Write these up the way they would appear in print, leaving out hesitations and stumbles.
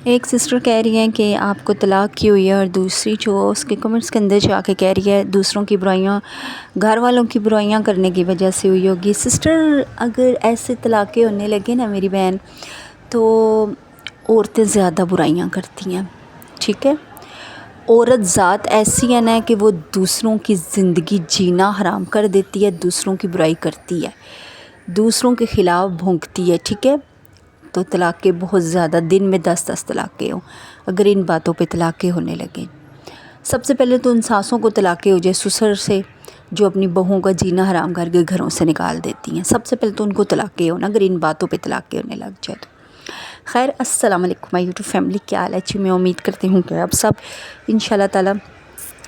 ایک سسٹر کہہ رہی ہیں کہ آپ کو طلاق کی ہوئی ہے، اور دوسری جو اس کے کمنٹس کے اندر جا کے کہہ رہی ہے دوسروں کی برائیاں، گھر والوں کی برائیاں کرنے کی وجہ سے ہوئی ہوگی۔ سسٹر، اگر ایسے طلاقیں ہونے لگے نا میری بہن، تو عورتیں زیادہ برائیاں کرتی ہیں، ٹھیک ہے؟ عورت ذات ایسی ہے نا کہ وہ دوسروں کی زندگی جینا حرام کر دیتی ہے، دوسروں کی برائی کرتی ہے، دوسروں کے خلاف بھونکتی ہے، ٹھیک ہے؟ تو طلاقیں بہت زیادہ، دن میں 10 طلاقیں ہوں اگر ان باتوں پہ طلاقیں ہونے لگیں۔ سب سے پہلے تو ان ساسوں کو طلاقیں ہو جائے سسر سے، جو اپنی بہوؤں کا جینا حرام کر کے گھروں سے نکال دیتی ہیں، سب سے پہلے تو ان کو طلاقیں ہونا اگر ان باتوں پہ طلاقیں ہونے لگ جائے تو۔ خیر، السلام علیکم مائی یوٹیوب فیملی، کیا حال ہے جی؟ میں امید کرتی ہوں کہ آپ سب انشاءاللہ تعالی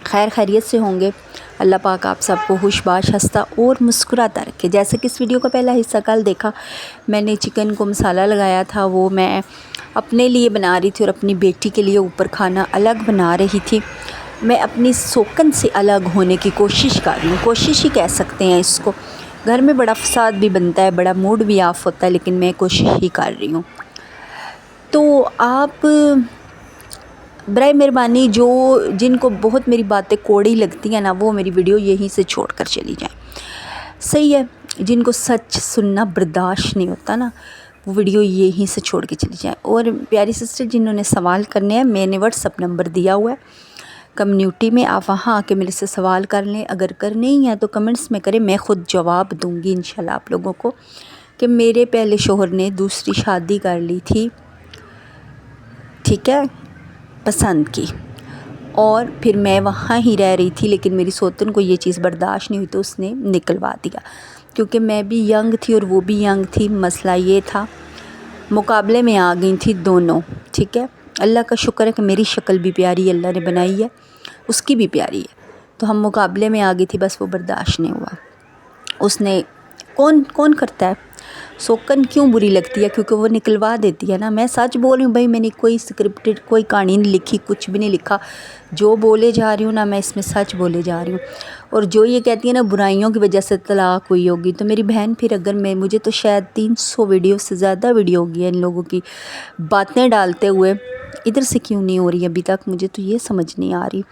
خیر خیریت سے ہوں گے۔ اللہ پاک آپ سب کو خوش باش ہنستا اور مسکراتا رکھے۔ جیسے کہ اس ویڈیو کا پہلا حصہ کل دیکھا، میں نے چکن کو مسالہ لگایا تھا، وہ میں اپنے لیے بنا رہی تھی اور اپنی بیٹی کے لیے اوپر کھانا الگ بنا رہی تھی۔ میں اپنی سوکن سے الگ ہونے کی کوشش کر رہی ہوں، کوشش ہی کہہ سکتے ہیں اس کو۔ گھر میں بڑا فساد بھی بنتا ہے، بڑا موڈ بھی آف ہوتا ہے، لیکن میں کوشش ہی کر رہی ہوں۔ تو آپ برائے مہربانی جن کو بہت میری باتیں کوڑی لگتی ہیں نا، وہ میری ویڈیو یہیں سے چھوڑ کر چلی جائیں، صحیح ہے؟ جن کو سچ سننا برداشت نہیں ہوتا نا، وہ ویڈیو یہیں سے چھوڑ کے چلی جائیں۔ اور پیاری سسٹر جنہوں نے سوال کرنے ہیں، میں نے واٹس اپ نمبر دیا ہوا ہے کمیونٹی میں، آپ وہاں آ کے میرے سے سوال کر لیں۔ اگر کرنے ہی ہیں تو کمنٹس میں کریں، میں خود جواب دوں گی انشاءاللہ آپ لوگوں کو، کہ میرے پہلے شوہر نے دوسری شادی کر لی تھی، ٹھیک ہے، پسند کی، اور پھر میں وہاں ہی رہ رہی تھی، لیکن میری سوتن کو یہ چیز برداشت نہیں ہوئی تو اس نے نکلوا دیا، کیونکہ میں بھی ینگ تھی اور وہ بھی ینگ تھی۔ مسئلہ یہ تھا، مقابلے میں آ گئی تھی دونوں، ٹھیک ہے؟ اللہ کا شکر ہے کہ میری شکل بھی پیاری اللہ نے بنائی ہے، اس کی بھی پیاری ہے، تو ہم مقابلے میں آ گئی تھی، بس وہ برداشت نہیں ہوا۔ اس نے کون کرتا ہے؟ سوکن کیوں بری لگتی ہے؟ کیونکہ وہ نکلوا دیتی ہے نا۔ میں سچ بول رہی ہوں بھائی، میں نے کوئی اسکرپٹڈ کوئی کہانی نہیں لکھی، کچھ بھی نہیں لکھا، جو بولے جا رہی ہوں نا میں اس میں سچ بولے جا رہی ہوں۔ اور جو یہ کہتی ہے نا برائیوں کی وجہ سے طلاق ہوئی ہوگی، تو میری بہن پھر اگر مجھے تو شاید 300 ویڈیو سے زیادہ ویڈیو ہوگی ہے ان لوگوں کی باتیں ڈالتے ہوئے، ادھر سے کیوں نہیں ہو رہی ابھی تک؟ مجھے تو یہ سمجھ نہیں آ رہی۔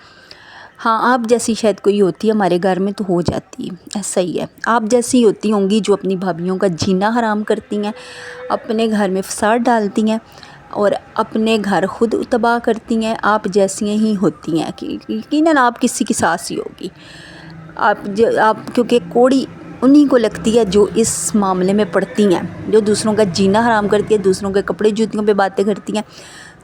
ہاں، آپ جیسی شاید کوئی ہوتی ہے ہمارے گھر میں تو ہو جاتی ہے، ایسا ہی ہے۔ آپ جیسی ہوتی ہوں گی جو اپنی بھابھیوں کا جینا حرام کرتی ہیں، اپنے گھر میں فساد ڈالتی ہیں اور اپنے گھر خود تباہ کرتی ہیں، آپ جیسی ہی ہوتی ہیں، یقیناً آپ کسی کی ساس ہی ہوگی۔ آپ کیونکہ کوڑی انہی کو لگتی ہے جو اس معاملے میں پڑتی ہیں، جو دوسروں کا جینا حرام کرتی ہے، دوسروں کے کپڑے جوتیوں پہ باتیں کرتی ہیں،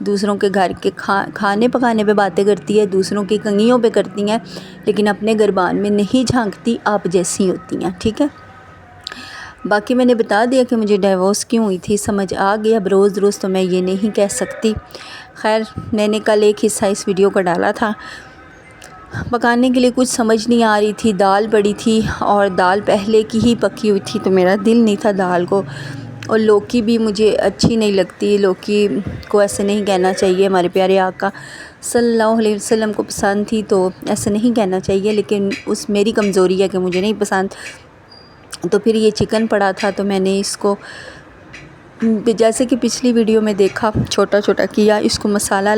دوسروں کے گھر کے کھانے پکانے پہ باتیں کرتی ہے، دوسروں کی کنگھیوں پہ کرتی ہیں، لیکن اپنے گربان میں نہیں جھانکتی، آپ جیسی ہوتی ہیں، ٹھیک ہے؟ باقی میں نے بتا دیا کہ مجھے ڈیورس کیوں ہوئی تھی، سمجھ آ گیا۔ اب روز تو میں یہ نہیں کہہ سکتی۔ خیر، میں نے کل ایک حصہ اس ویڈیو کا ڈالا تھا، پکانے کے لیے کچھ سمجھ نہیں آ رہی تھی، دال پڑی تھی اور دال پہلے کی ہی پکی ہوئی تھی، تو میرا دل نہیں تھا دال کو، اور لوکی بھی مجھے اچھی نہیں لگتی، لوکی کو ایسے نہیں کہنا چاہیے، ہمارے پیارے آقا صلی اللہ علیہ وسلم کو پسند تھی تو ایسے نہیں کہنا چاہیے، لیکن میری کمزوری ہے کہ مجھے نہیں پسند۔ تو پھر یہ چکن پڑا تھا تو میں نے اس کو جیسے کہ پچھلی ویڈیو میں دیکھا چھوٹا چھوٹا کیا، اس کو مسالہ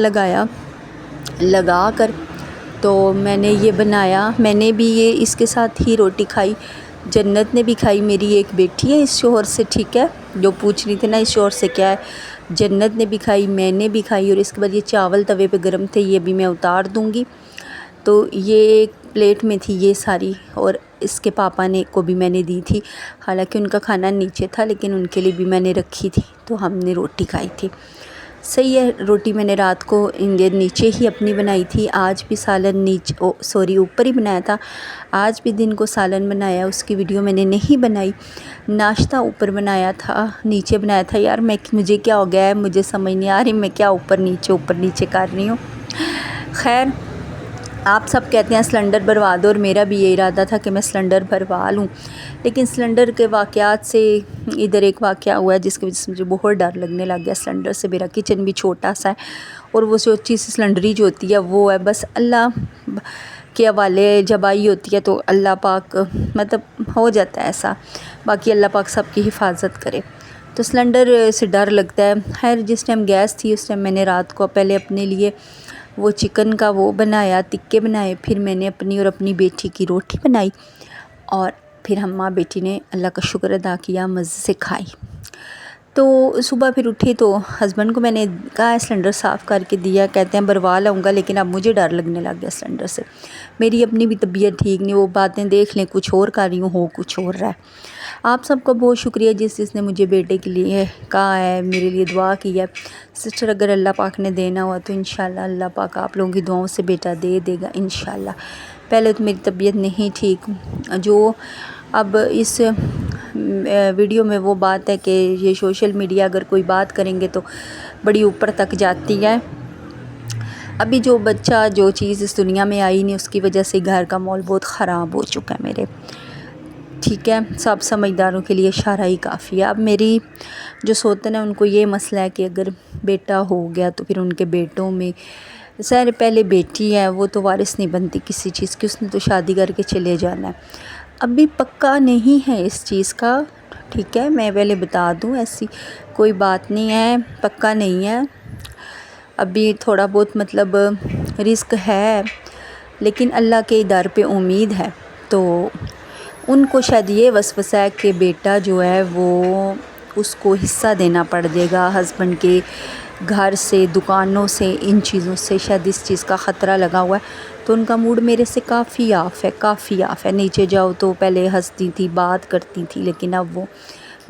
لگا کر تو میں نے یہ بنایا۔ میں نے بھی یہ اس کے ساتھ ہی روٹی کھائی، جنت نے بھی کھائی، میری ایک بیٹی ہے اس شوہر سے، ٹھیک ہے، جو پوچھ رہی تھی نا اس شوہر سے کیا ہے، جنت نے بھی کھائی، میں نے بھی کھائی، اور اس کے بعد یہ چاول توے پہ گرم تھے، یہ بھی میں اتار دوں گی۔ تو یہ ایک پلیٹ میں تھی یہ ساری، اور اس کے پاپا کو بھی میں نے دی تھی، حالانکہ ان کا کھانا نیچے تھا، لیکن ان کے لیے بھی میں نے رکھی تھی، تو ہم نے روٹی کھائی تھی، صحیح ہے۔ روٹی میں نے رات کو نیچے ہی اپنی بنائی تھی، آج بھی سالن اوپر ہی بنایا تھا، آج بھی دن کو سالن بنایا، اس کی ویڈیو میں نے نہیں بنائی۔ ناشتہ اوپر بنایا تھا، نیچے بنایا تھا۔ یار مجھے کیا ہو گیا ہے، مجھے سمجھ نہیں آ رہی میں کیا اوپر نیچے کر رہی ہوں۔ خیر، آپ سب کہتے ہیں سلنڈر بھروا دو، اور میرا بھی یہ ارادہ تھا کہ میں سلنڈر بھروا لوں، لیکن سلنڈر کے واقعات سے ادھر ایک واقعہ ہوا ہے جس کی وجہ سے مجھے بہت ڈر لگنے لگ گیا سلنڈر سے۔ میرا کچن بھی چھوٹا سا ہے، اور وہ چھوٹی سی سلنڈری جو ہوتی ہے وہ ہے، بس اللہ کے حوالے جب آئی ہوتی ہے تو اللہ پاک مطلب ہو جاتا ہے ایسا، باقی اللہ پاک سب کی حفاظت کرے۔ تو سلنڈر سے ڈر لگتا ہے۔ خیر جس ٹائم گیس تھی اس ٹائم میں نے رات کو پہلے اپنے لیے وہ چکن کا وہ بنایا، ٹکے بنائے، پھر میں نے اپنی اور اپنی بیٹی کی روٹی بنائی، اور پھر ہم ماں بیٹی نے اللہ کا شکر ادا کیا، مزے سے کھائی۔ تو صبح پھر اٹھی تو ہسبینڈ کو میں نے کہا سلنڈر صاف کر کے دیا، کہتے ہیں بھروا لاؤں گا، لیکن اب مجھے ڈر لگنے لگ گیا سلنڈر سے۔ میری اپنی بھی طبیعت ٹھیک نہیں، وہ باتیں دیکھ لیں کچھ اور کر رہی ہوں، ہو کچھ اور رہا ہے۔ آپ سب کا بہت شکریہ جس نے مجھے بیٹے کے لیے کہا ہے، میرے لیے دعا کی ہے۔ سسٹر اگر اللہ پاک نے دینا ہوا تو انشاءاللہ اللہ پاک آپ لوگوں کی دعاؤں سے بیٹا دے دے گا انشاءاللہ۔ پہلے تو میری طبیعت نہیں ٹھیک، جو اب اس ویڈیو میں وہ بات ہے کہ یہ سوشل میڈیا اگر کوئی بات کریں گے تو بڑی اوپر تک جاتی ہے۔ ابھی جو بچہ جو چیز اس دنیا میں آئی نہیں، اس کی وجہ سے گھر کا ماحول بہت خراب ہو چکا ہے میرے، ٹھیک ہے۔ سب سمجھداروں کے لیے اشارہ ہی کافی ہے۔ اب میری جو سوتن ہے ان کو یہ مسئلہ ہے کہ اگر بیٹا ہو گیا تو پھر ان کے بیٹوں میں سر پہلے بیٹی ہے، وہ تو وارث نہیں بنتی کسی چیز کی، اس نے تو شادی کر کے چلے جانا ہے۔ ابھی پکا نہیں ہے اس چیز کا، ٹھیک ہے، میں پہلے بتا دوں، ایسی کوئی بات نہیں ہے، پکا نہیں ہے، ابھی تھوڑا بہت مطلب رزق ہے، لیکن اللہ کے در پہ امید ہے۔ تو ان کو شاید یہ وسوسہ ہے کہ بیٹا جو ہے وہ اس کو حصہ دینا پڑ جائے گا ہسبینڈ کے گھر سے، دکانوں سے، ان چیزوں سے، شاید اس چیز کا خطرہ لگا ہوا ہے۔ تو ان کا موڈ میرے سے کافی آف ہے، نیچے جاؤ تو پہلے ہنستی تھی، بات کرتی تھی، لیکن اب وہ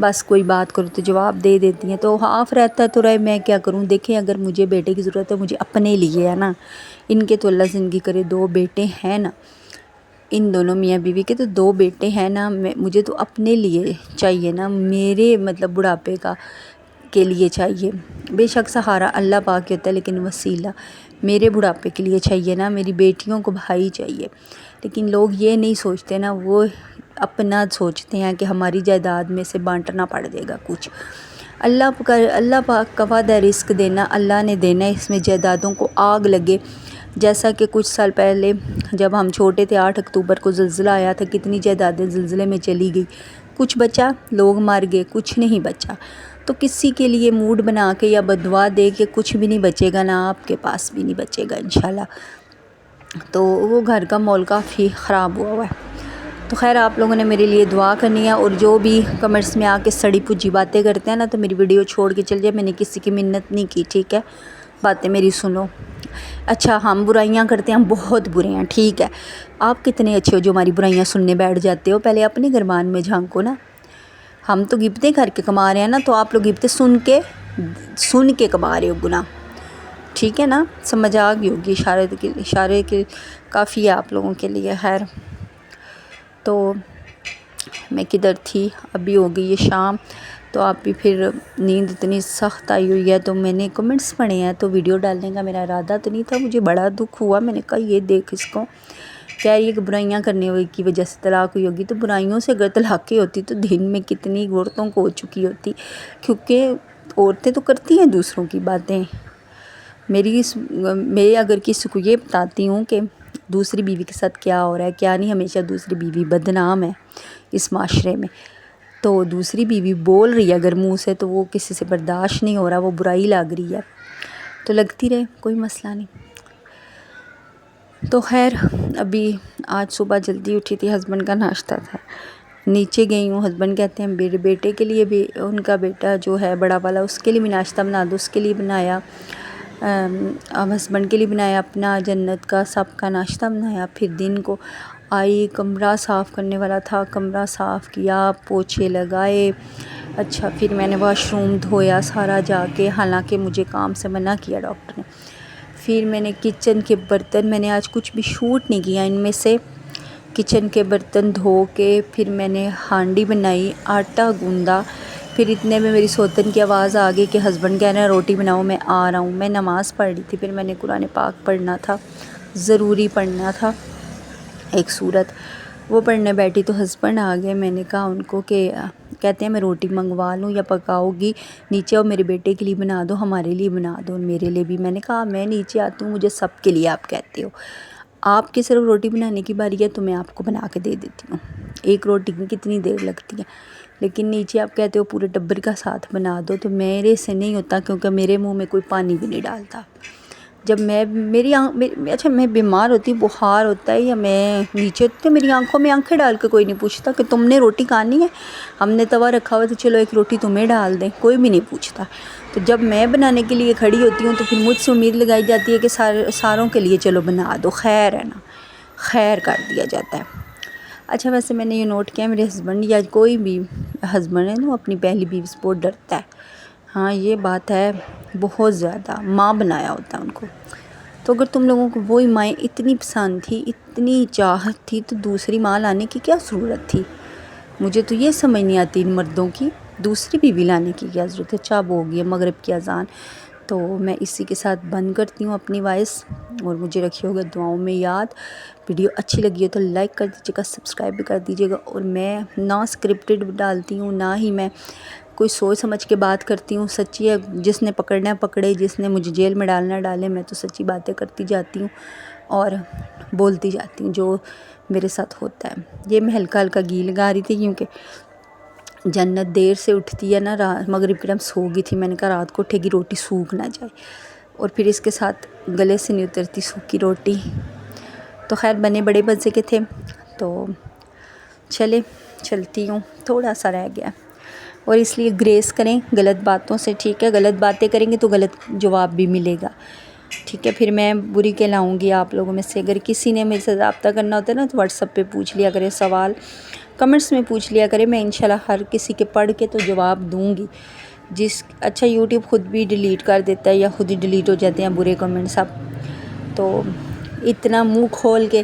بس کوئی بات کرو تو جواب دے دیتی ہیں، تو آف رہتا ہے تو رہے، میں کیا کروں۔ دیکھیں اگر مجھے بیٹے کی ضرورت ہے، مجھے اپنے لیے ہے نا، ان کے تو اللہ زندگی کرے 2 بیٹے ہیں نا، ان دونوں میاں بیوی کے تو 2 بیٹے ہیں نا، مجھے تو اپنے لیے چاہیے نا، میرے مطلب بڑھاپے کے لیے چاہیے۔ بے شک سہارا اللہ پاک ہوتا ہے، لیکن وسیلہ میرے بڑھاپے کے لیے چاہیے نا، میری بیٹیوں کو بھائی چاہیے، لیکن لوگ یہ نہیں سوچتے نا، وہ اپنا سوچتے ہیں کہ ہماری جائیداد میں سے بانٹنا پڑ جائے گا کچھ۔ اللہ پاک کا وعدہ رزق دینا، اللہ نے دینا ہے، اس میں جائیدادوں کو آگ لگے۔ جیسا کہ کچھ سال پہلے جب ہم چھوٹے تھے 8 اکتوبر کو زلزلہ آیا تھا، کتنی جائیدادیں زلزلے میں چلی گئی، کچھ بچا، لوگ مر گئے، کچھ نہیں بچا۔ تو کسی کے لیے موڈ بنا کے یا بددعا دے کے کچھ بھی نہیں بچے گا، نہ آپ کے پاس بھی نہیں بچے گا انشاءاللہ۔ تو وہ گھر کا ماحول کافی خراب ہوا ہے۔ تو خیر آپ لوگوں نے میرے لیے دعا کرنی ہے، اور جو بھی کمنٹس میں آ کے سڑی پجی باتیں کرتے ہیں نا، تو میری ویڈیو چھوڑ کے چل جائے، میں نے کسی کی منت نہیں کی، ٹھیک ہے، باتیں میری سنو۔ اچھا ہم برائیاں کرتے ہیں، ہم بہت برے ہیں، ٹھیک ہے، آپ کتنے اچھے ہو جو ہماری برائیاں سننے بیٹھ جاتے ہو، پہلے اپنے گربان میں جھانکو نا۔ ہم تو غیبتیں کر کے کما رہے ہیں نا، تو آپ لوگ غیبتیں سن کے کما رہے ہو گناہ، ٹھیک ہے نا، سمجھ آ گئی ہوگی، اشارے کے کافی ہے آپ لوگوں کے لیے۔ خیر تو میں کدھر تھی، ابھی ہو گئی ہے شام، تو آپ بھی پھر نیند اتنی سخت آئی ہوئی ہے، تو میں نے کمنٹس پڑھے ہیں، تو ویڈیو ڈالنے کا میرا ارادہ تو نہیں تھا، مجھے بڑا دکھ ہوا، میں نے کہا یہ دیکھ اس کو، کہہ رہی ہے کہ برائیاں کرنے کی وجہ سے طلاق ہوئی ہوگی، تو برائیوں سے اگر طلاقیں ہوتی تو دن میں کتنی عورتوں کو ہو چکی ہوتی، کیونکہ عورتیں تو کرتی ہیں دوسروں کی باتیں۔ میں اگر کسی کو یہ بتاتی ہوں کہ دوسری بیوی کے ساتھ کیا ہو رہا ہے کیا نہیں، ہمیشہ دوسری بیوی بدنام ہے اس معاشرے میں، تو دوسری بیوی بول رہی ہے اگر منہ سے تو وہ کسی سے برداشت نہیں ہو رہا، وہ برائی لگ رہی ہے، تو لگتی رہے، کوئی مسئلہ نہیں۔ تو خیر ابھی آج صبح جلدی اٹھی تھی، ہسبینڈ کا ناشتہ تھا، نیچے گئی ہوں، ہسبینڈ کہتے ہیں میرے بیٹے کے لیے بھی، ان کا بیٹا جو ہے بڑا والا، اس کے لیے بھی ناشتہ بنا دو، اس کے لیے بنایا، اب ہسبینڈ کے لیے بنایا، اپنا جنت کا سب کا ناشتہ بنایا، پھر دن کو آئی، کمرہ صاف کرنے والا تھا، کمرہ صاف کیا، پوچھے لگائے، اچھا پھر میں نے واش روم دھویا سارا جا کے، حالانکہ مجھے کام سے منع کیا ڈاکٹر نے، پھر میں نے کچن کے برتن، میں نے آج کچھ بھی شوٹ نہیں کیا ان میں سے، کچن کے برتن دھو کے پھر میں نے ہانڈی بنائی، آٹا گوندا، پھر اتنے میں میری سوتن کی آواز آ گئی کہ ہسبینڈ کہہ رہے ہیں روٹی بناؤ، میں آ رہا ہوں، میں نماز پڑھ رہی تھی، پھر میں نے قرآن پاک پڑھنا تھا، ضروری پڑھنا تھا ایک سورت، وہ پڑھنے بیٹھی تو ہسبینڈ آ گئے، میں نے کہا ان کو کہ کہتے ہیں میں روٹی منگوا لوں یا پکاؤ گی، نیچے اور میرے بیٹے کے لیے بنا دو، ہمارے لیے بنا دو، میرے لیے بھی، میں نے کہا میں نیچے آتی ہوں، مجھے سب کے لیے آپ کہتے ہو، آپ کی صرف روٹی بنانے کی باری ہے تو میں آپ کو بنا کے دے دیتی ہوں، ایک روٹی میں کتنی دیر لگتی ہے، لیکن نیچے آپ کہتے ہو پورے ٹبر کا ساتھ بنا دو، تو میرے سے نہیں ہوتا، کیونکہ میرے منہ میں کوئی پانی بھی نہیں ڈالتا۔ جب اچھا میں بیمار ہوتی، بخار ہوتا ہے یا میں نیچے ہوتی، میری آنکھوں میں آنکھیں ڈال کے کوئی نہیں پوچھتا کہ تم نے روٹی کھانی ہے، ہم نے توا رکھا ہوا تو چلو ایک روٹی تمہیں ڈال دیں، کوئی بھی نہیں پوچھتا۔ تو جب میں بنانے کے لیے کھڑی ہوتی ہوں تو پھر مجھ سے امید لگائی جاتی ہے کہ ساروں کے لیے چلو بنا دو، خیر ہے نا، خیر کر دیا جاتا ہے۔ اچھا ویسے میں نے یہ نوٹ کیا، میرے ہسبینڈ یا کوئی بھی ہسبینڈ ہے نا، وہ اپنی پہلی بیوی سے بہت ڈرتا ہے، ہاں یہ بات ہے، بہت زیادہ ماں بنایا ہوتا ہے ان کو۔ تو اگر تم لوگوں کو وہی مائیں اتنی پسند تھی، اتنی چاہت تھی، تو دوسری ماں لانے کی کیا ضرورت تھی؟ مجھے تو یہ سمجھ نہیں آتی ان مردوں کی، دوسری بیوی لانے کی کیا ضرورت ہے؟ چاب ہو گئی ہے مغرب کی اذان۔ تو میں اسی کے ساتھ بند کرتی ہوں اپنی وائس، اور مجھے رکھیے ہوگا دعاؤں میں یاد۔ ویڈیو اچھی لگی ہے تو لائک کر دیجیے گا، سبسکرائب بھی کر دیجیے گا، اور میں نہ اسکرپٹڈ ڈالتی ہوں، نہ ہی میں کوئی سوچ سمجھ کے بات کرتی ہوں، سچی ہے، جس نے پکڑنا ہے پکڑے، جس نے مجھے جیل میں ڈالنا ڈالے، میں تو سچی باتیں کرتی جاتی ہوں اور بولتی جاتی ہوں جو میرے ساتھ ہوتا ہے۔ یہ میں ہلکا ہلکا گھی لگا رہی تھی، کیونکہ جنت دیر سے اٹھتی ہے نا، مغرب کے ٹائم سو گئی تھی، میں نے کہا رات کو اٹھے گی روٹی سوکھ نہ جائے، اور پھر اس کے ساتھ گلے سے نہیں اترتی سوکھی روٹی۔ تو خیر بنے بڑے مزے کے تھے، تو چلتی ہوں، تھوڑا سا رہ گیا، اور اس لیے گریس کریں غلط باتوں سے، ٹھیک ہے؟ غلط باتیں کریں گے تو غلط جواب بھی ملے گا، ٹھیک ہے؟ پھر میں بری کہلاؤں گی آپ لوگوں میں سے۔ اگر کسی نے میرے سے رابطہ کرنا ہوتا ہے نا تو واٹس ایپ پہ پوچھ لیا کرے، سوال کمنٹس میں پوچھ لیا کرے، میں انشاءاللہ ہر کسی کے پڑھ کے تو جواب دوں گی۔ اچھا یوٹیوب خود بھی ڈیلیٹ کر دیتا ہے، یا خود ہی ڈیلیٹ ہو جاتے ہیں برے کمنٹس اب، تو اتنا منہ کھول کے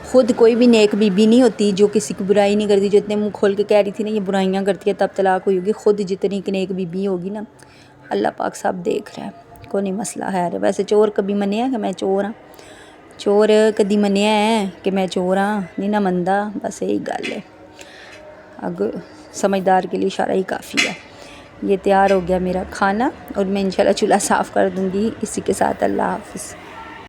خود کوئی بھی نیک بیوی نہیں ہوتی جو کسی کی برائی نہیں کرتی، جو اتنے منہ کھول کے کہہ رہی تھی نا یہ برائیاں کرتی ہے تب طلاق ہوئی ہوگی، خود جتنی کی نیک بیوی ہوگی نا، اللہ پاک صاحب دیکھ رہا ہے، کوئی نہیں مسئلہ ہے۔ ویسے چور کبھی منیا کہ میں چور ہاں؟ چور کدی منیا ہے کہ میں چور ہاں؟ نہیں نہ مندا، بس یہی گل ہے، اگر سمجھدار کے لیے اشارہ ہی کافی ہے۔ یہ تیار ہو گیا میرا کھانا، اور میں انشاءاللہ چولہا صاف کر دوں گی اسی کے ساتھ۔ اللہ حافظ۔